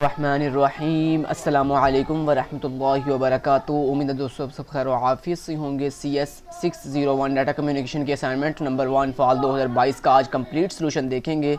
रहमानिर्रहीम अस्सलामुअलैकुम वरहमतुल्लाहि वबरकातुहू। उम्मीद है दोस्तों सब खैर आफियत से होंगे। CS 601 डाटा कम्युनिकेशन की असाइनमेंट नंबर 1 फॉल 2022 का आज कंप्लीट सोल्यूशन देखेंगे,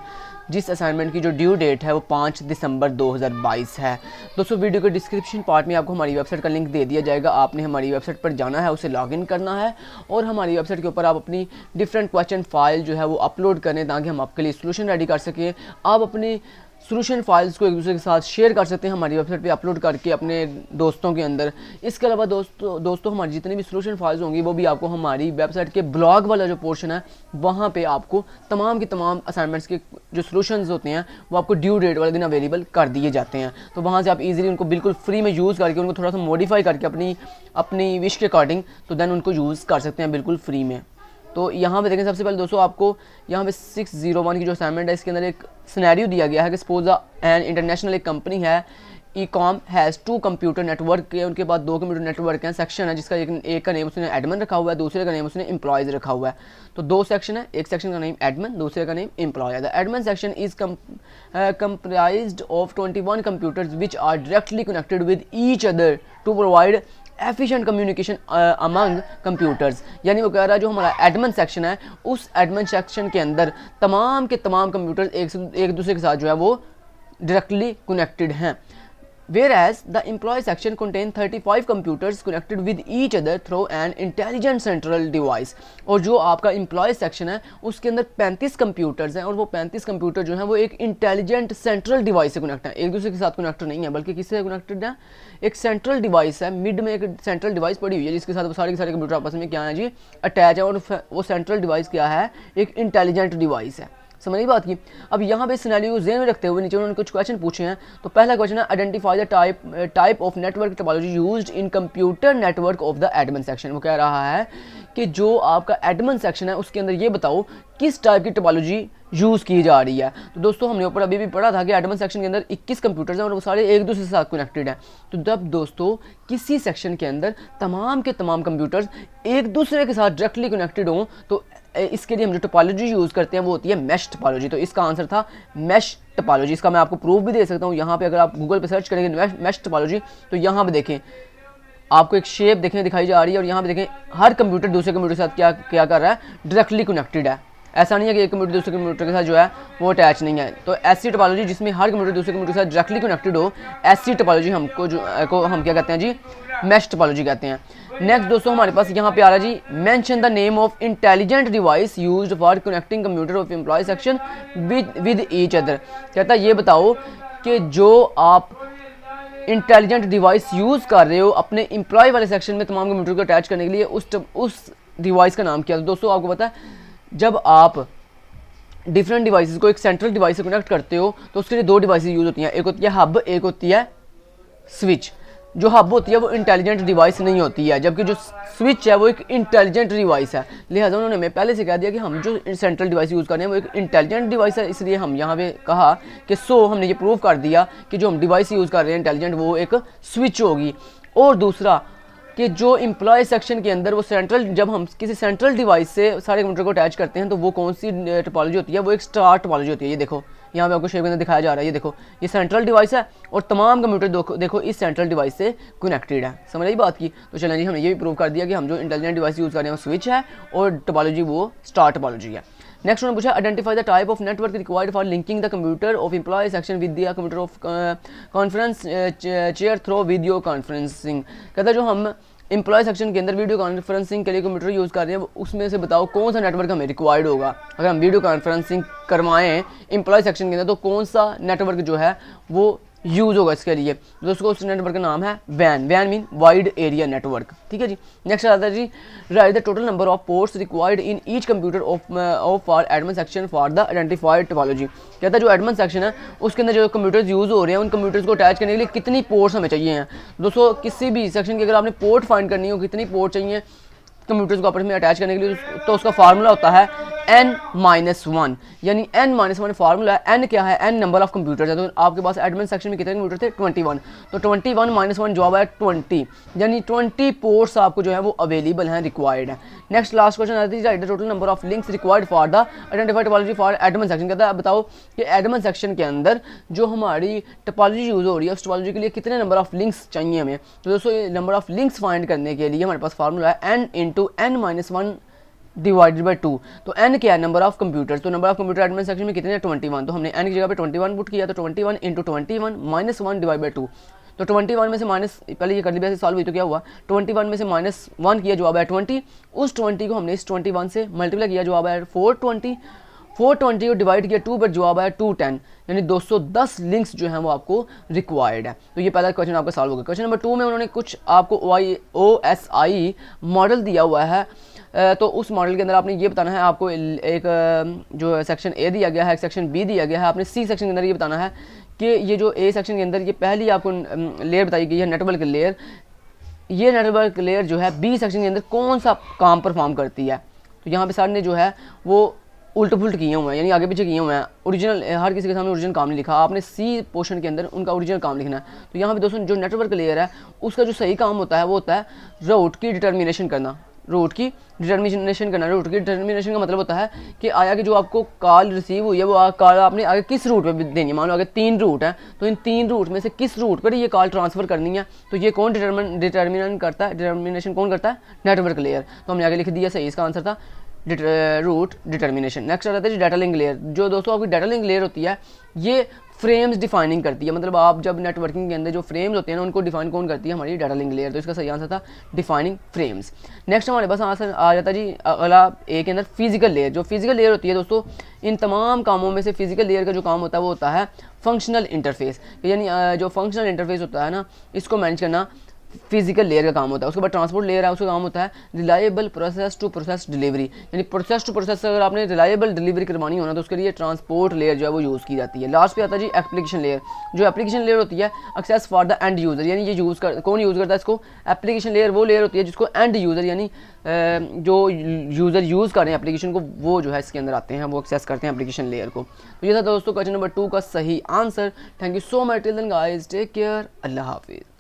जिस असाइनमेंट की जो ड्यू डेट है वो 5 दिसंबर 2022 है। दोस्तों वीडियो के डिस्क्रिप्शन पार्ट में आपको हमारी वेबसाइट का लिंक दे दिया जाएगा। आपने हमारी वेबसाइट पर जाना है, उसे लॉगिन करना है और हमारी वेबसाइट के ऊपर आप अपनी डिफरेंट क्वेश्चन फाइल जो है वो अपलोड करें ताकि हम आपके लिए सोल्यूशन रेडी कर सकें। आप अपनी सोल्यूशन फाइल्स को एक दूसरे के साथ शेयर कर सकते हैं हमारी वेबसाइट पे अपलोड करके अपने दोस्तों के अंदर। इसके अलावा दोस्तों हमारी जितनी भी सोल्यूशन फाइल्स होंगी वो भी आपको हमारी वेबसाइट के ब्लॉग वाला जो पोर्शन है वहाँ पे आपको तमाम की तमाम असाइनमेंट्स के जो सोल्यूशंस होते हैं वो आपको ड्यू डेट वाले दिन अवेलेबल कर दिए जाते हैं। तो वहाँ से आप इजीली उनको बिल्कुल फ्री में यूज़ करके उनको थोड़ा सा मॉडिफाई करके अपनी विश के अकॉर्डिंग तो देन उनको यूज़ कर सकते हैं बिल्कुल फ्री में। तो यहाँ पे देखें, सबसे पहले दोस्तों आपको यहाँ पे 601 की जो असाइनमेंट है इसके अंदर एक सिनेरियो दिया गया है कि सपोज एन इंटरनेशनल एक कंपनी है ईकॉम हैज़ 2 कंप्यूटर नेटवर्क है, उनके पास 2 कंप्यूटर नेटवर्क हैं। सेक्शन है जिसका एक का नेम उसने एडमिन रखा हुआ है, दूसरे का नेम उसने एम्प्लॉयज़ रखा हुआ है। तो 2 सेक्शन है, एक सेक्शन का नेम एडमिन, दूसरे का नेम एम्प्लॉय है। The admin section is comprised of 21 computers which are directly connected with each other to provide efficient communication among computers. यानी वो कह रहा है जो हमारा एडमिन सेक्शन है उस एडमिन सेक्शन के अंदर तमाम के तमाम कंप्यूटर्स एक दूसरे के साथ जो है वो डायरेक्टली कनेक्टेड हैं। Whereas the employee section contain 35 computers connected with each other through an intelligent central device। और जो आपका एम्प्लॉय सेक्शन है उसके अंदर 35 कंप्यूटर्स हैं और वो 35 कंप्यूटर जो हैं वो एक इंटेलिजेंट सेंट्रल डिवाइस से कनेक्ट हैं, एक दूसरे के साथ कनेक्टेड नहीं है बल्कि किससे कनेक्टेड है, एक सेंट्रल डिवाइस है। मिड में एक सेंट्रल डिवाइस पड़ी हुई है जिसके साथ वो सारे के सारे कंप्यूटर आपस में क्या है जी अटैच है और वो सेंट्रल डिवाइस क्या है, एक इंटेलिजेंट डिवाइस है। समझ बात की। अब यहाँ पे सिनेरियो को ज़हन में रखते हुए नीचे उन्होंने कुछ क्वेश्चन पूछे हैं। तो पहला क्वेश्चन है identify the type of network topology used in computer network of the admin section. वो कह रहा है कि जो आपका एडमिन सेक्शन है उसके अंदर ये बताओ किस टाइप की टोपोलॉजी यूज़ की जा रही है। तो दोस्तों हमने ऊपर अभी भी पढ़ा था कि एडमिन सेक्शन के अंदर 21 कंप्यूटर्स हैं और वो सारे एक दूसरे के साथ कनेक्टेड हैं। तो जब दोस्तों किसी सेक्शन के अंदर तमाम के तमाम कंप्यूटर्स एक दूसरे के साथ डायरेक्टली कनेक्टेड हों तो इसके लिए हम जो टोपोलॉजी यूज़ करते हैं वो होती है मैश टोपोलॉजी। तो इसका आंसर था मैश टोपोलॉजी। इसका मैं आपको प्रूफ भी दे सकता हूँ। यहाँ पे अगर आप गूगल पे सर्च करेंगे मैश टोपोलॉजी तो यहाँ पे देखें आपको एक शेप देखने दिखाई जा रही है और यहाँ पे देखें हर कंप्यूटर दूसरे कंप्यूटर के साथ क्या कर रहा है, डायरेक्टली कनेक्टेड है। ऐसा नहीं है कि एक कंप्यूटर दूसरे कंप्यूटर के साथ जो है वो अटैच नहीं है। तो ऐसी टोपोलॉजी जिसमें हर कंप्यूटर दूसरे कंप्यूटर के साथ डायरेक्टली कनेक्टेड हो, ऐसी टोपोलॉजी हम क्या कहते हैं जी, मैश टोपोलॉजी कहते हैं। नेक्स्ट दोस्तों हमारे पास यहाँ पे आ रहा है जी mention the name of intelligent device used for connecting computer of employ section with each other. कहता है ये बताओ कि जो आप इंटेलिजेंट डिवाइस यूज़ कर रहे हो अपने एम्प्लॉय वाले सेक्शन में तमाम कंप्यूटर को अटैच करने के लिए उस डिवाइस का नाम क्या है। दोस्तों आपको पता है जब आप डिफरेंट डिवाइसेस को एक सेंट्रल डिवाइस से कनेक्ट करते हो तो उसके लिए 2 डिवाइसेस यूज़ होती हैं, एक होती है हब, एक होती है स्विच। जो हब होती है वो इंटेलिजेंट डिवाइस नहीं होती है जबकि जो स्विच है वो एक इंटेलिजेंट डिवाइस है। लिहाजा उन्होंने हमें पहले से कह दिया कि हम जो सेंट्रल डिवाइस यूज़ कर रहे हैं वो एक इंटेलिजेंट डिवाइस है, इसलिए हम यहाँ पे कहा कि हमने ये प्रूव कर दिया कि जो हम डिवाइस यूज़ कर रहे हैं इंटेलिजेंट वो एक स्विच होगी। और दूसरा कि जो एम्प्लॉय सेक्शन के अंदर वो जब हम किसी सेंट्रल डिवाइस से सारे कंप्यूटर को अटैच करते हैं तो वो कौन सी टोपोलॉजी होती है, वो एक स्टार टोपोलॉजी होती है। ये देखो यहाँ पे आपको शेप के अंदर दिखाया जा रहा है, ये देखो ये सेंट्रल डिवाइस है और तमाम कंप्यूटर देखो इस सेंट्रल डिवाइस से कनेक्टेड है। समझ आई बात की। तो चलें जी हमने ये भी प्रूव कर दिया कि हम जो इंटेलिजेंट डिवाइस यूज़ कर रहे हैं वो स्विच है और टोपोलॉजी वो स्टार टोपोलॉजी है। नेक्स्ट उन्होंने पूछा identify the type of network required for linking the computer of employ section with the computer of conference chair through video conferencing. कहता है जो हम एम्प्लॉय सेक्शन के अंदर वीडियो कॉन्फ्रेंसिंग के लिए कंप्यूटर यूज़ कर रहे हैं उसमें से बताओ कौन सा नेटवर्क हमें रिक्वायर्ड होगा। अगर हम वीडियो कॉन्फ्रेंसिंग करवाएं एम्प्लॉय सेक्शन के अंदर तो कौन सा नेटवर्क जो है वो यूज़ होगा इसके लिए। दोस्तों उस नेटवर्क का नाम है वैन मीन वाइड एरिया नेटवर्क। ठीक है जी। नेक्स्ट आता है जी write the total number of ports required in each computer of for admin section for the identified topology. कहता है जो एडमिन सेक्शन है उसके अंदर जो कंप्यूटर्स यूज़ हो रहे हैं उन कंप्यूटर्स को अटैच करने के लिए कितनी पोर्ट्स हमें चाहिए हैं। दोस्तों किसी भी सेक्शन की अगर आपने पोर्ट फाइंड करनी हो कितनी पोर्ट चाहिए कंप्यूटर्स को आपस में अटैच करने के लिए तो उसका फार्मूला होता है n-1, यानी n-1 फार्मूला है। n क्या है? n नंबर ऑफ कंप्यूटर है। तो आपके पास एडमिन सेक्शन में कितने कंप्यूटर थे? 21। तो 21 - 1 जवाब है 20, यानी 20 पोर्ट्स आपको जो है वो अवेलेबल हैं, रिक्वायर्ड है। नेक्स्ट लास्ट क्वेश्चन आती है, the total number of links required for the identified topology for admin section. कहता है बताओ कि एडमिन सेक्शन के अंदर जो हमारी टोपोलॉजी यूज़ हो रही है उस टोपोलॉजी के लिए कितने नंबर ऑफ लिंक्स चाहिए हमें। तो दोस्तों ये नंबर ऑफ लिंक्स फाइंड करने के लिए हमारे पास फार्मूला है n × n-1 डिवाइडेड बाई 2। तो n क्या है? Number of computer. तो number of computer admin section में कितने हैं? 21। तो हमने n की जगह पे 21 पुट किया, तो 21 × 21 - 1 डिवाइड बाई 2। तो 21 में से माइनस, पहले ये कर लिया से सॉल्व हुई तो क्या हुआ, 21 में से -1 किया, जवाब है 20। उस 20 को हमने इस 21 से मल्टीप्लाई किया, जवाब है 420। 420 को डिवाइड किया 2 पर, जवाब है 210, यानी 210 लिंक्स जो हैं वो आपको रिक्वायर्ड है। तो ये पहला क्वेश्चन आपका सॉल्व हो गया। क्वेश्चन नंबर 2 में उन्होंने कुछ आपको OSI मॉडल दिया हुआ है। तो उस मॉडल के अंदर आपने ये बताना है, आपको एक जो सेक्शन ए दिया गया है, एक सेक्शन बी दिया गया है, आपने सी सेक्शन के अंदर ये बताना है कि ये जो ए सेक्शन के अंदर ये पहली आपको लेयर बताई गई है नेटवर्क लेयर, ये नेटवर्क लेयर जो है बी सेक्शन के अंदर कौन सा काम परफॉर्म करती है। तो यहाँ पे सर ने जो है वो उल्ट पुल्ट किए हुए हैं, यानी आगे पीछे किए हुए हैं, ओरिजिनल हर किसी के सामने ओरिजिनल काम नहीं लिखा, आपने सी पोर्शन के अंदर उनका ओरिजिनल काम लिखना है। तो यहाँ पे दोस्तों जो नेटवर्क लेयर है उसका जो सही काम होता है वो होता है रूट की डिटर्मिनेशन करना, रूट की डिटर्मिनेशन करना। रूट की डिटर्मिनेशन का मतलब होता है कि आया कि जो आपको कॉल रिसीव हुई है वो कॉल आपने आगे किस रूट पे देनी है। मान लो आगे 3 रूट है, तो इन 3 रूट में से किस रूट पर ये कॉल ट्रांसफ़र करनी है। तो ये कौन डिटर्मिनेशन करता है? डिटर्मिनेशन कौन करता है? Network layer. तो हमने आगे लिख दिया, सही इसका आंसर था रूट डिटर्मिनेशन। नेक्स्ट आता है डाटा लिंक लेयर। जो दोस्तों आपकी डाटा लिंक लेयर होती है ये फ्रेम्स डिफाइनिंग करती है, मतलब आप जब नेटवर्किंग के अंदर जो फ्रेम्स होते हैं ना उनको डिफाइन कौन करती है? हमारी डाटा लिंक लेयर। तो इसका सही आंसर था डिफाइनिंग फ्रेम्स। नेक्स्ट हमारे पास आंसर आ जाता है जी अगला ए के अंदर फिजिकल लेयर। जो फिजिकल लेयर होती है दोस्तों, इन तमाम कामों में से फिजिकल लेयर का जो काम होता है वो होता है फंक्शनल इंटरफेस, यानी जो फंक्शनल इंटरफेस होता है ना इसको मैनेज करना फिजिकल लेयर का काम होता है। उसके बाद ट्रांसपोर्ट लेयर है, उसका काम होता है reliable process to process delivery, यानी प्रोसेस टू प्रोसेस अगर आपने रिलायबल डिलीवरी करवानी हो ना तो उसके लिए ट्रांसपोर्ट लेयर जो है वो यूज़ की जाती है। लास्ट पे आता है जी एप्लीकेशन लेयर। जो एप्लीकेशन लेयर होती है access for the end user, यानी ये कौन यूज़ करता है इसको? एप्लीकेशन लेयर वो लेयर होती है जिसको एंड यूज़र यानी जो यूज़र यूज़ कर रहे हैं एप्लीकेशन को वो जो है इसके अंदर आते हैं, वो एक्सेस करते हैं एप्लीकेशन लेयर को। तो ये था दोस्तों क्वेश्चन नंबर 2 का सही answer. Thank you so much, till then guys, take care, Allah हाफिज़।